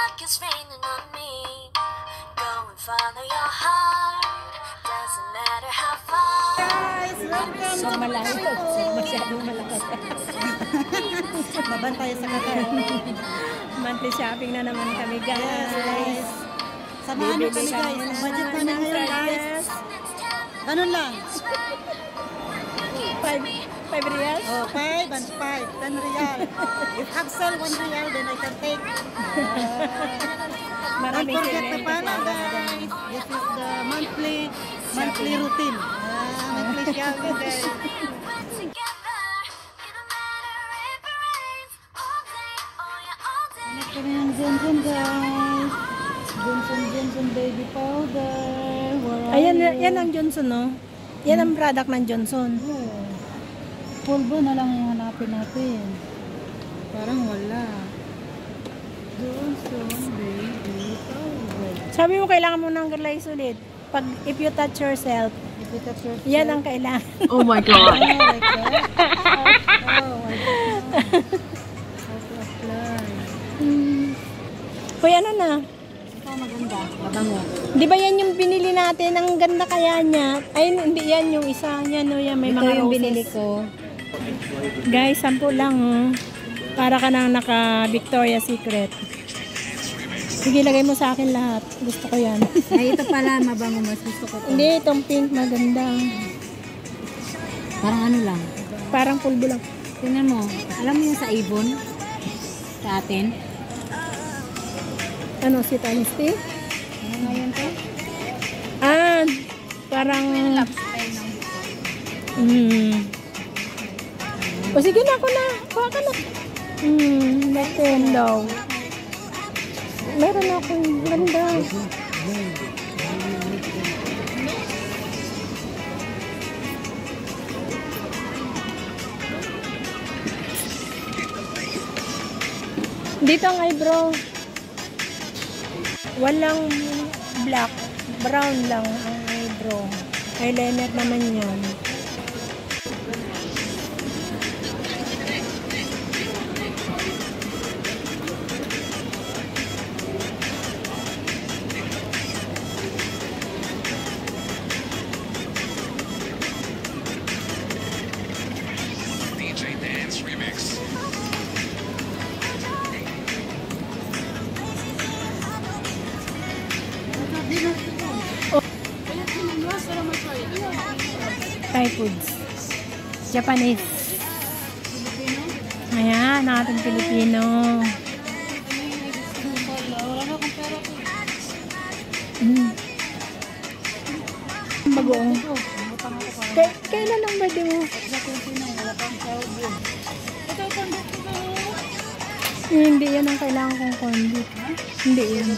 like it's raining on me. Go and follow your heart. Doesn't matter how far. Guys, welcome So to malayo. So masyadong malakas. Baban tayo sa kakao. Monthly shopping na naman kami, guys. Samahan niyo kami guys. Ang budget namin ngayon guys. Ganun lang. 5 reals? Oh, 5 and 5. 10 real. If Axel 1 real, then I can take. Don't Maraming forget to sale. follow guys. This is the monthly routine. Monthly shopping guys. Hanap kami ng Johnson guys. Johnson baby powder. Ayan, yan ang Johnson, no? Yan ang product ng Johnson. Pulbo na lang yung hanapin natin. Parang wala. Johnson baby powder. Sabi mo, kailangan mo ng gulay sulit. Pag, if you touch yourself, If you touch yourself. yan ang kailangan. Oh my god. Oh my god. Oh my god. How to apply. Kuya, ano na? Ito maganda. Mabango. Di ba yan yung binili natin? Ang ganda kaya niya. Ay, hindi yan yung isa. Yan, no, yan. May Ito mga yung roses. binili ko. Guys, 10 lang, oh. Para ka nang naka Victoria's Secret. Sige, lagay mo sa akin lahat. Gusto ko yan. Ay, ito pala mabango. Mas gusto ko ito. Hindi, itong pink maganda. Parang ano lang. Parang pulbo lang. Tingnan mo. Alam mo yung sa Avon? Sa atin? Ano, si Times Tea? Ano nga yun to? Ah, parang... O sige na, ako na. Kuha ka na. Natin daw. Meron akong ganda. Dito ang eyebrow. Walang black. Brown lang ang eyebrow. Eyeliner naman yan. DJ Dance Remix. Thai foods. Japanese. Ayan, ang ating Pilipino. Bagoong. Kailan ang birthday mo? Hindi yan ang kailangan kong condit. Hindi yan.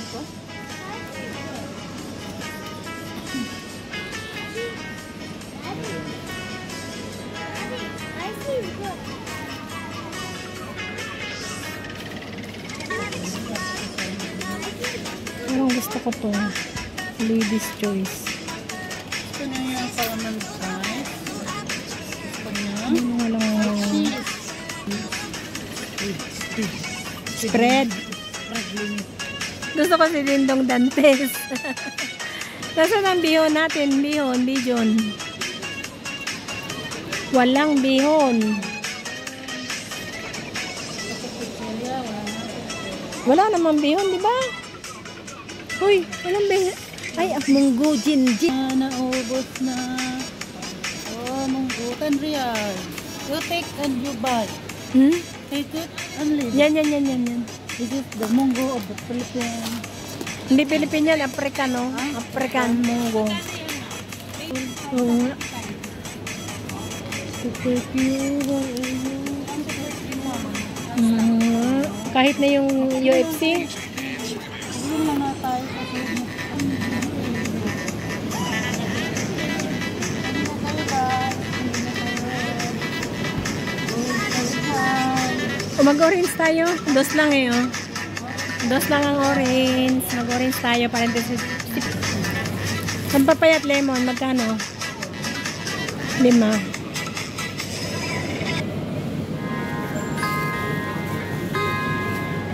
Parang gusto ko to. Ladies choice. Gusto niya yung salmon size. Gusto niya. Walang spread. Gusto ko si Lindong Dantes. Nasaan ang bihon natin? Bihon. Walang bihon. Wala namang bihon, di ba? Uy, walang bihon. Ay, munggo, gin. Naubos na. Oh, munggo. 10 real. You take and you buy. Take it and leave. Yan. This is the munggo of the Philippines. Hindi Pilipino yan, Africano. African munggo. Kahit na yung UFC. Yun lang na tayo kasi Mag-orange tayo. Dos lang eh, oh. Dos lang ang orange. Mag-orange tayo para dito. Ang papaya at lemon, magkano? 5.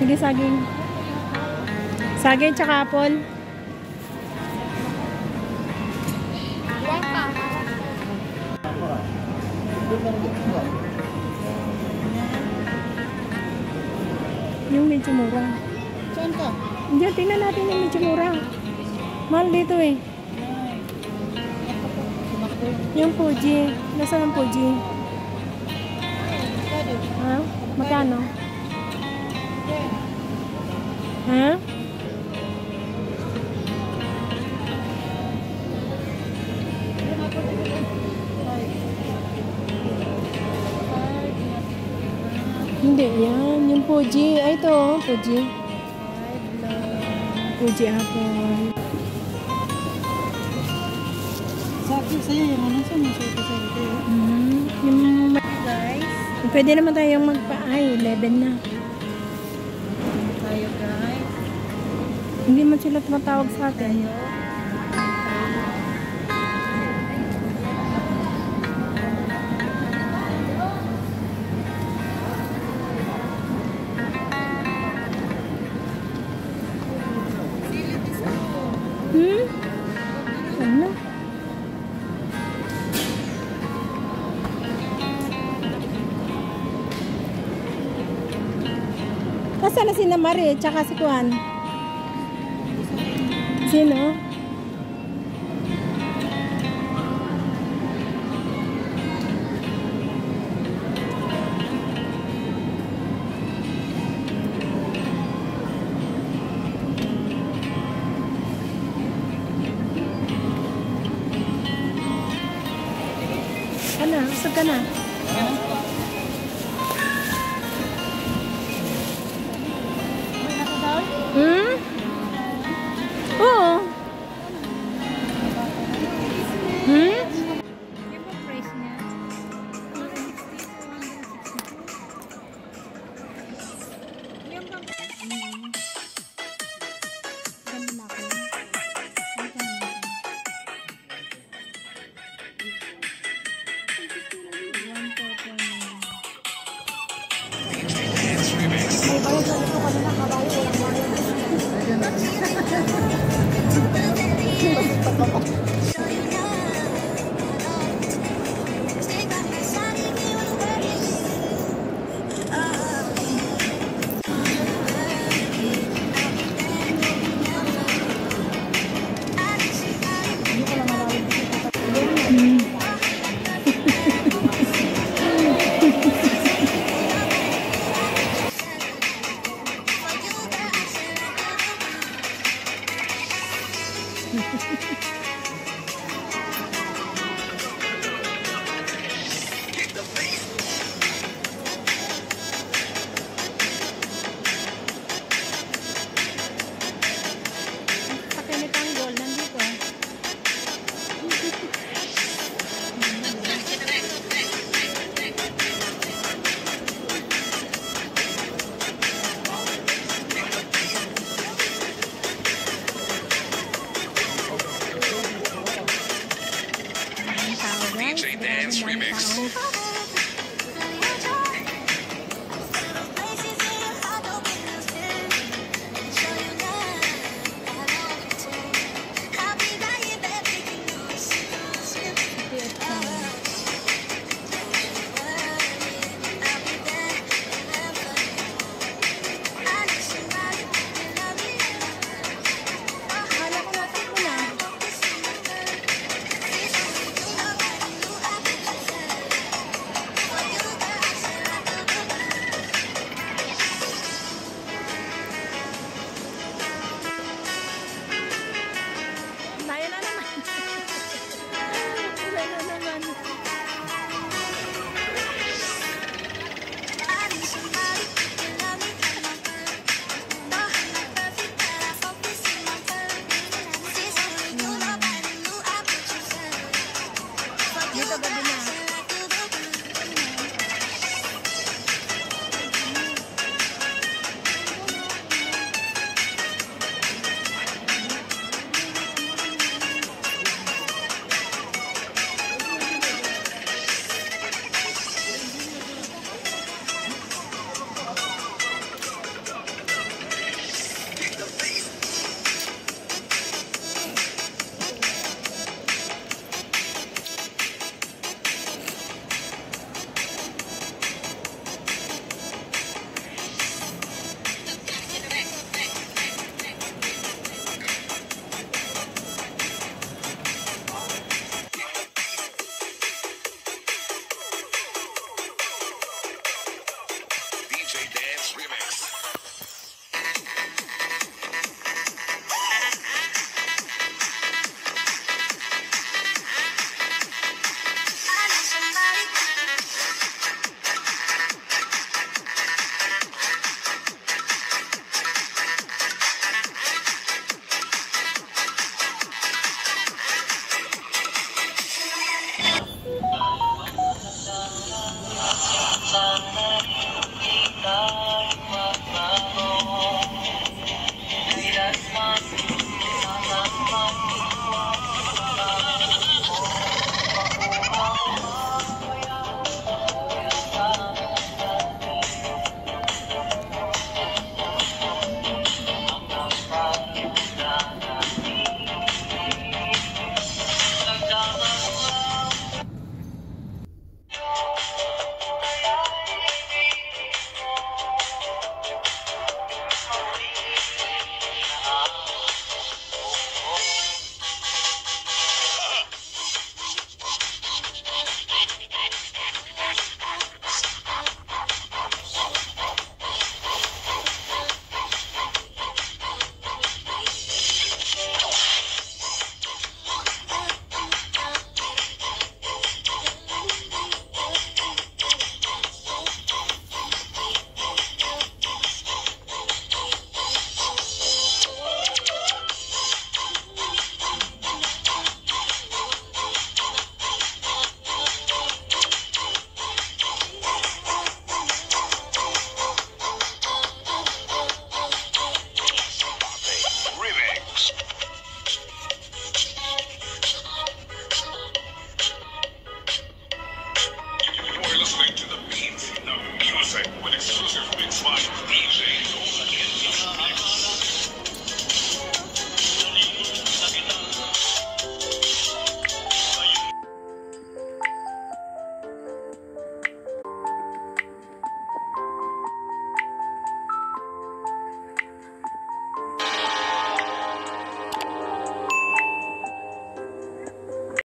Sige, saging. Sagay tsaka apple. Yung medyo mura. Saan ka? Hindi, tingnan natin yung medyo mura. Mahal dito eh. Yung Fuji. Nasaan ang Fuji? Ha? Magkano? Ha? Hindi, yan. Yung Fuji. Ay, ito oh. Fuji. Fuji apple. Sabi sa'yo yung ano sa'yo, yung sa'yo. Yung Guys, pwede naman tayong magpa-ay, 11 na. tayo guys. Hindi man sila tumatawag sa atin. Ano? Nasaan na si Namari tsaka si Kuan? Sino? Ano? Usap ka na? Hmm? Oo. Hmm? Yung ba price niya? Yung ba? Ganda na ako.